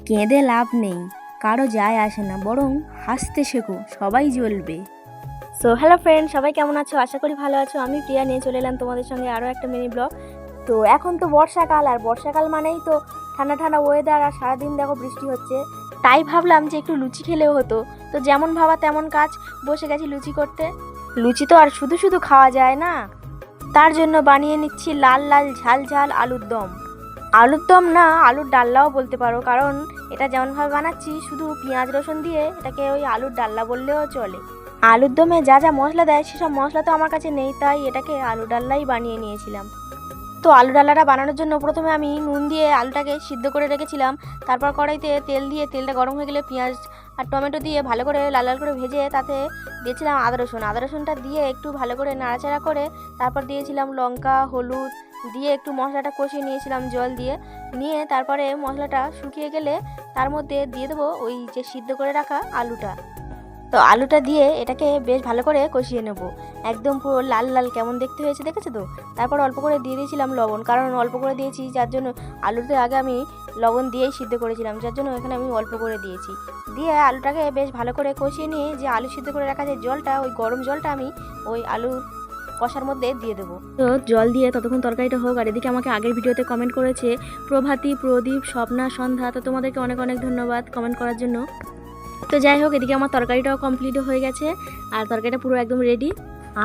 কেঁদে লাভ নেই, কারো যায় আসে না, বরং হাসতে শেখো, সবাই জ্বলবে। সো হ্যালো ফ্রেন্ড, সবাই কেমন আছো? আশা করি ভালো আছো। আমি প্রিয়া নিয়ে চলে এলাম তোমাদের সঙ্গে আরও একটা মিনি ব্লগ। তো এখন তো বর্ষাকাল, আর বর্ষাকাল মানেই তো ঠান্ডা ঠান্ডা ওয়েদার, আর সারাদিন দেখো বৃষ্টি হচ্ছে। তাই ভাবলাম যে একটু লুচি খেলেও হতো। তো যেমন ভাবা তেমন কাজ, বসে গেছি লুচি করতে। লুচি তো আর শুধু শুধু খাওয়া যায় না, তার জন্য বানিয়ে নিচ্ছি লাল লাল ঝাল ঝাল আলুর দম। আলুর দম না, আলুর ডাল্লাও বলতে পারো, কারণ এটা যেমনভাবে বানাচ্ছি শুধু পেঁয়াজ রসুন দিয়ে, এটাকে ওই আলুর ডাল্লা বললেও চলে। আলুর দমে যা যা মশলা দেয় সেসব মশলা তো আমার কাছে নেই, তাই এটাকে আলু ডাল্লাই বানিয়ে নিয়েছিলাম। তো আলু ডাল্লাটা বানানোর জন্য প্রথমে আমি নুন দিয়ে আলুটাকে সিদ্ধ করে রেখেছিলাম। তারপর কড়াইতে তেল দিয়ে, তেলটা গরম হয়ে গেলে পেঁয়াজ আর টমেটো দিয়ে ভালো করে লাল লাল করে ভেজে তাতে দিয়েছিলাম আদা রসুন। আদা রসুনটা দিয়ে একটু ভালো করে নাড়াচাড়া করে তারপর দিয়েছিলাম লঙ্কা, হলুদ দিয়ে একটু মশলাটা কষিয়ে নিয়েছিলাম জল দিয়ে। নিয়ে তারপরে মশলাটা শুকিয়ে গেলে তার মধ্যে দিয়ে দেবো ওই যে সিদ্ধ করে রাখা আলুটা। তো আলুটা দিয়ে এটাকে বেশ ভালো করে কষিয়ে নেব, একদম পুরো লাল লাল কেমন দেখতে হয়েছে, দেখেছো তো? তারপর অল্প করে দিয়ে দিয়েছিলাম লবণ, কারণ অল্প করে দিয়েছি যার জন্য আলুতে আগে আমি লবণ দিয়েই সিদ্ধ করেছিলাম, যার জন্য এখানে আমি অল্প করে দিয়েছি। দিয়ে আলুটাকে বেশ ভালো করে কষিয়ে নিয়ে যে আলু সিদ্ধ করে রাখা যে জলটা, ওই গরম জলটা আমি ওই আলুর কষার মধ্যে দিয়ে দেবো। তো জল দিয়ে ততক্ষণ তরকারিটা হোক। আর এদিকে আমাকে আগের ভিডিওতে কমেন্ট করেছে প্রভাতী, প্রদীপ, স্বপ্না, সন্ধ্যা, তো তোমাদেরকে অনেক অনেক ধন্যবাদ কমেন্ট করার জন্য। তো যাই হোক, এদিকে আমার তরকারিটাও কমপ্লিট হয়ে গেছে, আর তরকারিটা পুরো একদম রেডি।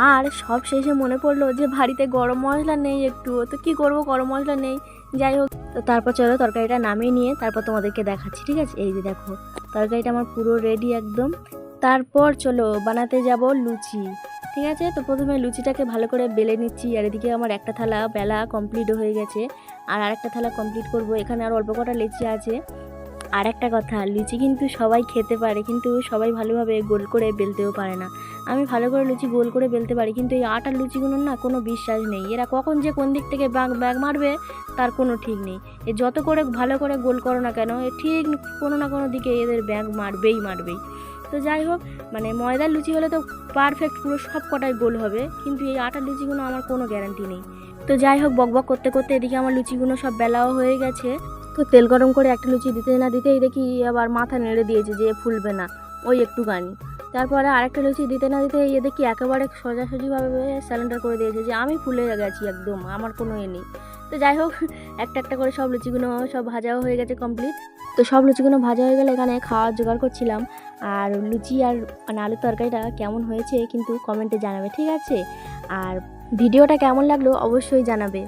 আর সব শেষে মনে পড়লো যে বাড়িতে গরম মশলা নেই একটুও, তো কি করব, গরম মশলা নেই। যাই হোক, তো তারপর চলো তরকারিটা নামিয়ে নিয়ে তারপর তোমাদেরকে দেখাচ্ছি, ঠিক আছে? এই যে দেখো তরকারিটা আমার পুরো রেডি একদম। তারপর চলো বানাতে যাব লুচি, ঠিক আছে? তো প্রথমে লুচিটাকে ভালো করে বেলে নিচ্ছি, আর এদিকে আমার একটা থালা বেলা কমপ্লিট হয়ে গেছে, আর আরেকটা থালা কমপ্লিট করব। এখানে আর অল্প কটা লুচি আছে। আর একটা কথা, লুচি কিন্তু সবাই খেতে পারে, কিন্তু সবাই ভালোভাবে গোল করে বেলতেও পারে না। আমি ভালো করে লুচি গোল করে বেলতে পারি, কিন্তু এই আটার লুচিগুলোর না কোনো বিশ্বাস নেই, এরা কখন যে কোন দিক থেকে ব্যাগ মারবে তার কোনো ঠিক নেই। এ যত করে ভালো করে গোল করো না কেন, এ ঠিক কোনো না কোনো দিকে এদের ব্যাগ মারবেই। তো যাই হোক, মানে ময়দার লুচি হলে তো পারফেক্ট পুরো সব কটাই গোল হবে, কিন্তু এই আটার লুচিগুলো আমার কোনো গ্যারান্টি নেই। তো যাই হোক, বকবক করতে করতে এদিকে আমার লুচিগুলো সব বেলাও হয়ে গেছে। তো তেল গরম করে একটা লুচি দিতে না দিতেই দেখি আবার মাথা নেড়ে দিয়েছে যে ফুলবে না, ওই একটুখানি। তারপরে আরেকটা লুচি দিতে না দিতে দেখি একেবারে সোজাসুজিভাবে স্যালেন্ডার করে দিয়েছে যে আমি ফুলে গেছি একদম, আমার কোনো নেই। তো যাই হোক, একটা একটা করে সব লুচিগুলো সব ভাজাও হয়ে গেছে কমপ্লিট। তো সব লুচিগুলো ভাজা হয়ে গেলে এখানে খাওয়ার জোগাড় করছিলাম। আর লুচি আর মানে আলুর তরকারিটা কেমন হয়েছে কিন্তু কমেন্টে জানাবে, ঠিক আছে? আর ভিডিওটা কেমন লাগলো অবশ্যই জানাবে,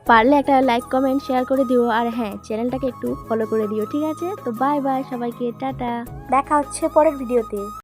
পারলে একটা লাইক কমেন্ট শেয়ার করে দিও, আর হ্যাঁ, চ্যানেলটাকে একটু ফলো করে দিও, ঠিক আছে? তো বাই বাই সবাইকে, টাটা, দেখা হচ্ছে পরের ভিডিওতে।